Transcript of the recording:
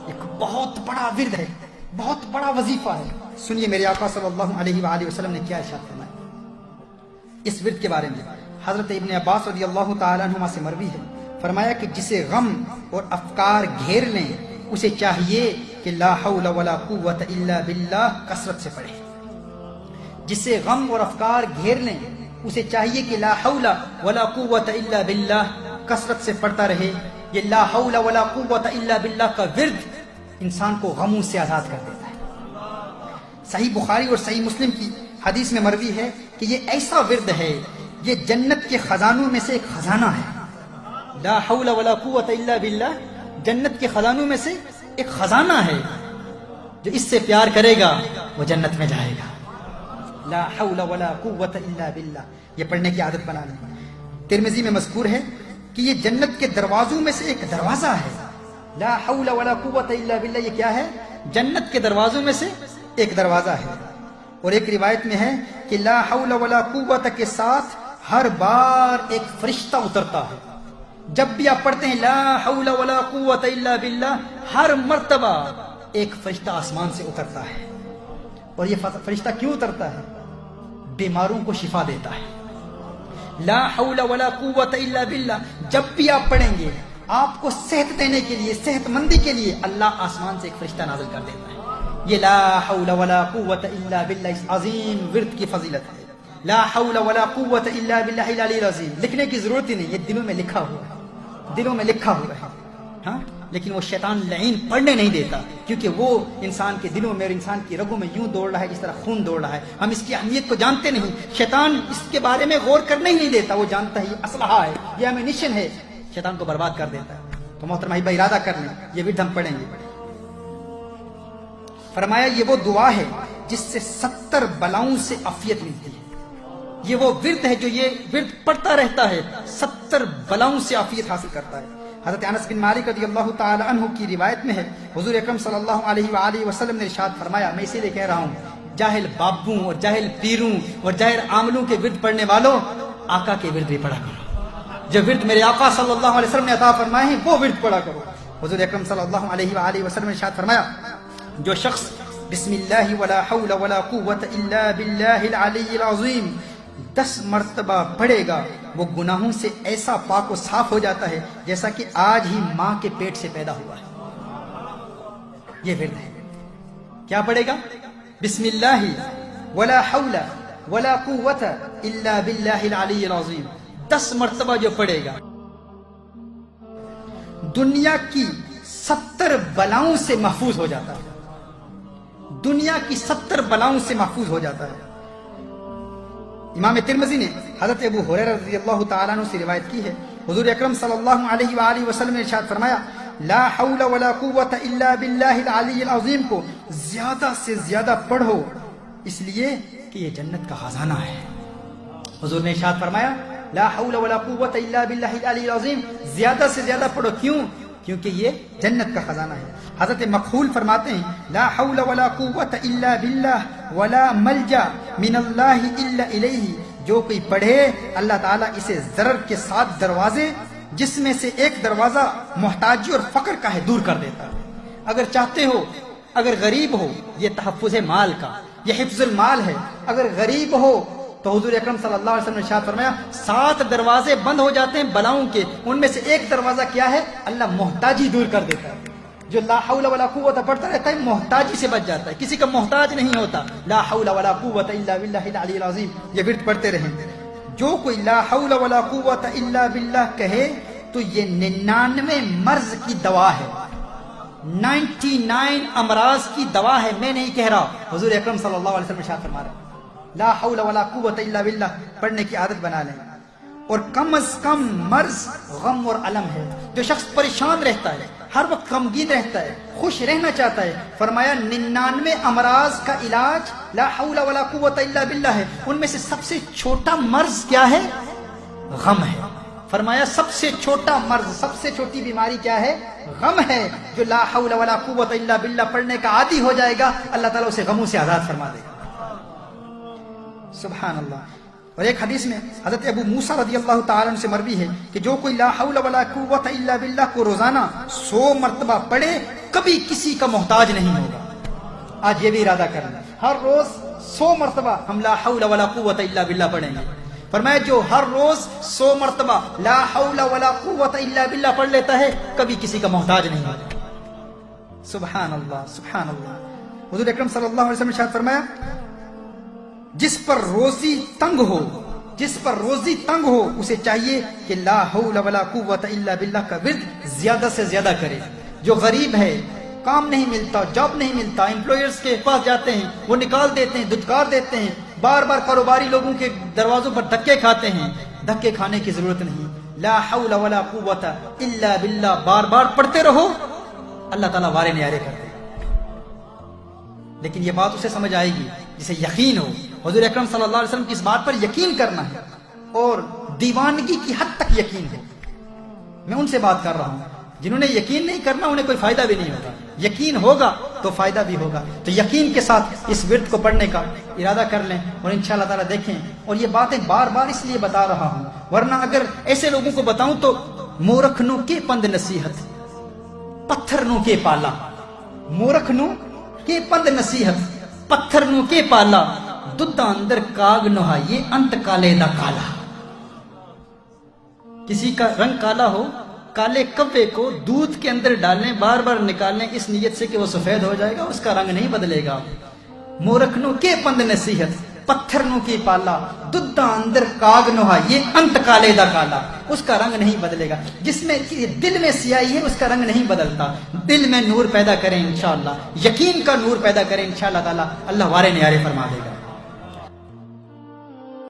ایک بہت بڑا ورد ہے، بہت بڑا وظیفہ ہے۔ سنیے میرے آقا صلی اللہ علیہ وآلہ وسلم نے کیا ارشاد فرمایا اس ورد کے بارے میں۔ حضرت ابن عباس رضی اللہ تعالیٰ عنہما سے مروی ہے، فرمایا کہ جسے غم اور افکار گھیر لیں اسے چاہیے کہ لا حول ولا قوت الا باللہ کثرت سے پڑھے۔ جسے غم اور افکار گھیر لیں اسے چاہیے کہ لا حول ولا قوت الا باللہ کثرت سے پڑھتا رہے۔ یہ لا حول ولا قوت الا باللہ کا ورد انسان کو غموں سے آزاد کر دیتا ہے۔ صحیح بخاری اور صحیح مسلم کی حدیث میں مروی ہے کہ یہ ایسا ورد ہے، یہ جنت کے خزانوں میں سے ایک خزانہ ہے۔ لا حول ولا قوت الا باللہ جنت کے خزانوں میں سے ایک خزانہ ہے، جو اس سے پیار کرے گا وہ جنت میں جائے گا۔ لا حول ولا قوت الا باللہ یہ پڑھنے کی عادت بنا لیں۔ ترمذی میں مذکور ہے کہ یہ جنت کے دروازوں میں سے ایک دروازہ ہے۔ لا حول ولا قوت الا باللہ یہ کیا ہے؟ جنت کے دروازوں میں سے ایک دروازہ ہے۔ اور ایک روایت میں ہے کہ لا حول ولا قوت کے ساتھ ہر بار ایک فرشتہ اترتا ہے۔ جب بھی آپ پڑھتے ہیں لا حول ولا قوت الا باللہ، ہر مرتبہ ایک فرشتہ آسمان سے اترتا ہے۔ اور یہ فرشتہ کیوں اترتا ہے؟ بیماروں کو شفا دیتا ہے۔ لا حول ولا قوت الا باللہ جب بھی آپ پڑھیں گے، آپ کو صحت دینے کے لیے، صحت مندی کے لیے اللہ آسمان سے ایک فرشتہ نازل کر دیتا ہے۔ یہ لا حول ولا قوت الا باللہ اس عظیم ورد کی فضیلت ہے۔ لا حول ولا قوت الا باللہ العلی العظیم لکھنے کی ضرورت ہی نہیں، یہ دلوں میں لکھا ہوا ہے، دلوں میں لکھا ہوا ہے۔ ہاں، لیکن وہ شیطان لعین پڑھنے نہیں دیتا، کیونکہ وہ انسان کے دلوں میں اور انسان کی رگوں میں یوں دوڑ رہا ہے جس طرح خون دوڑ رہا ہے۔ ہم اس کی اہمیت کو جانتے نہیں، شیطان اس کے بارے میں غور کرنے ہی نہیں دیتا۔ وہ جانتا ہے یہ اسلحہ ہے، یہ ایمونیشن ہے، شیطان کو برباد کر دیتا ہے۔ تو محترم بھائی ارادہ کر لیں، یہ ورد ہم پڑھیں گے۔ فرمایا یہ وہ دعا ہے جس سے 70 بلاؤں سے عافیت ملتی ہے۔ یہ وہ ورد ہے جو یہ ورد پڑھتا رہتا ہے، 70 بلاؤں سے عافیت حاصل کرتا ہے۔ حضرت انس بن مالک رضی اللہ تعالی عنہ کی روایت میں ہے، حضور اکرم صلی اللہ علیہ وآلہ وسلم نے ارشاد فرمایا، میں اسی لیے کہہ رہا ہوں، جاہل بابوں اور جاہل پیروں اور جاہل عاملوں کے ورد پڑھنے والوں، آقا کے ورد بھی پڑھا کرو۔ جو ورد میرے آقا صلی اللہ علیہ وسلم نے عطا فرمائے ہیں وہ ورد پڑھا کرو۔ حضور اکرم صلی اللہ علیہ وآلہ وسلم نے ارشاد فرمایا، جو شخص بسم اللہ ولا حول ولا قوت الا باللہ العلی العظیم 10 مرتبہ پڑھے گا، وہ گناہوں سے ایسا پاک و صاف ہو جاتا ہے جیسا کہ آج ہی ماں کے پیٹ سے پیدا ہوا ہے۔ یہ ورد ہے۔ کیا پڑھے گا؟ بسم اللہ ولا حول ولا قوت الا باللہ العلی العظیم 10 مرتبہ جو پڑھے گا، دنیا کی 70 بلاؤں سے محفوظ ہو جاتا ہے۔ دنیا کی 70 بلاؤں سے محفوظ ہو جاتا ہے۔ امام ترمذی نے حضرت ابو ہریرہ رضی اللہ تعالیٰ عنہ سے روایت کی ہے، حضور اکرم صلی اللہ علیہ وآلہ وسلم نے ارشاد فرمایا، لا حول ولا قوت الا باللہ العلی العظیم کو زیادہ سے زیادہ پڑھو، اس لیے کہ یہ جنت کا خزانہ ہے۔ حضور نے ارشاد فرمایا، لا حول ولا قوت الا باللہ العلی العظیم زیادہ سے زیادہ پڑھو، کیوں؟ کیونکہ یہ جنت کا خزانہ ہے۔ حضرت مخول فرماتے ہیں، لا حول ولا قوت الا باللہ ولا ملجا من اللہ الا الیہ، جو کوئی پڑھے اللہ تعالیٰ اسے ضرر کے 7 دروازے جس میں سے ایک دروازہ محتاجی اور فقر کا ہے دور کر دیتا ہے۔ اگر چاہتے ہو، اگر غریب ہو، یہ تحفظ مال کا، یہ حفظ المال ہے۔ اگر غریب ہو تو حضور اکرم صلی اللہ علیہ وسلم نے ارشاد فرمایا 7 دروازے بند ہو جاتے ہیں بلاؤں کے، ان میں سے ایک دروازہ کیا ہے؟ اللہ محتاجی دور کر دیتا ہے۔ جو لا حول ولا قوت پڑھتا رہتا ہے محتاجی سے بچ جاتا ہے، کسی کا محتاج نہیں ہوتا۔ لا حول ولا قوت الا باللہ العلی العظیم یہ ورد پڑھتے رہیں۔ جو کوئی لا حول ولا قوت الا باللہ کہے تو یہ 99 مرض کی دوا ہے، 99 امراض کی دوا ہے، میں نہیں کہہ رہا، حضور اکرم صلی اللہ علیہ وسلم ارشاد فرما رہے ہیں۔ لا حول ولا قوت الا باللہ پڑھنے کی عادت بنا لیں۔ اور کم از کم مرض غم اور علم ہے۔ جو شخص پریشان رہتا ہے، ہر وقت غمگین رہتا ہے، خوش رہنا چاہتا ہے، فرمایا 99 امراض کا علاج لا حول ولا قوت الا باللہ ہے۔ ان میں سے سب سے چھوٹا مرض کیا ہے؟ غم ہے۔ فرمایا سب سے چھوٹا مرض، سب سے چھوٹی بیماری کیا ہے؟ غم ہے۔ جو لا حول ولا قوت الا باللہ پڑھنے کا عادی ہو جائے گا، اللہ تعالیٰ اسے غموں سے آزاد فرما دے گا۔ سبحان اللہ۔ اور ایک حدیث میں حضرت ابو موسیٰ رضی اللہ تعالیٰ عنہ سے مروی ہے کہ جو کوئی لا حول ولا قوت الا باللہ کو روزانہ 100 مرتبہ پڑھے، کبھی کسی کا محتاج نہیں ہوگا. آج یہ بھی ارادہ کرنا, ہر روز 100 مرتبہ ہم لا حول ولا قوت الا باللہ پڑھیں گے. فرمایا جو ہر روز 100 مرتبہ لا حول ولا قوت الا باللہ پڑھ لیتا ہے کبھی کسی کا محتاج نہیں ہوگا. سبحان اللہ سبحان اللہ. حضور اکرم صلی اللہ علیہ وسلم نے ارشاد فرمایا جس پر روزی تنگ ہو اسے چاہیے کہ لا حول ولا قوت الا باللہ کا ورد زیادہ سے زیادہ کرے. جو غریب ہے, کام نہیں ملتا, جاب نہیں ملتا, امپلائرز کے پاس جاتے ہیں, وہ نکال دیتے ہیں, دھتکار دیتے ہیں, بار بار کاروباری لوگوں کے دروازوں پر دھکے کھاتے ہیں. دھکے کھانے کی ضرورت نہیں. لا حول ولا قوت الا باللہ بار بار پڑھتے رہو, اللہ تعالیٰ وارے نیارے کرتے ہیں. لیکن یہ بات اسے سمجھ آئے گی جسے یقین ہو. حضور اکرم صلی اللہ علیہ وسلم کی اس بات پر یقین کرنا ہے اور دیوانگی کی حد تک یقین ہے. میں ان سے بات کر رہا ہوں جنہوں نے یقین نہیں کرنا, انہیں کوئی فائدہ بھی نہیں ہوگا. یقین ہوگا تو فائدہ بھی ہوگا. تو یقین کے ساتھ اس ورد کو پڑھنے کا ارادہ کر لیں اور انشاءاللہ تعالیٰ دیکھیں. اور یہ باتیں بار بار اس لیے بتا رہا ہوں, ورنہ اگر ایسے لوگوں کو بتاؤں تو مورکھ نو کے پند نصیحت, پتھر نو کے پالا. مورکھ نو کے پند نصیحت, پتھر نو کے پالا, ددھا اندر کاگ نہائیے انت کالے دا کالا. کسی کا رنگ کالا ہو, کالے کبے کو دودھ کے اندر ڈالیں, بار بار نکالیں اس نیت سے کہ وہ سفید ہو جائے گا, اس کا رنگ نہیں بدلے گا. مورکھ نو کے پند نصیحت, پتھر نو کی پالا, ددھا اندر کاگ نہائیے انت کالے دا کالا. اس کا رنگ نہیں بدلے گا. جس میں دل میں سیاہی ہے اس کا رنگ نہیں بدلتا. دل میں نور پیدا کریں انشاءاللہ, یقین کا نور پیدا کریں انشاءاللہ تعالی, اللہ وارے نیارے فرما دے گا.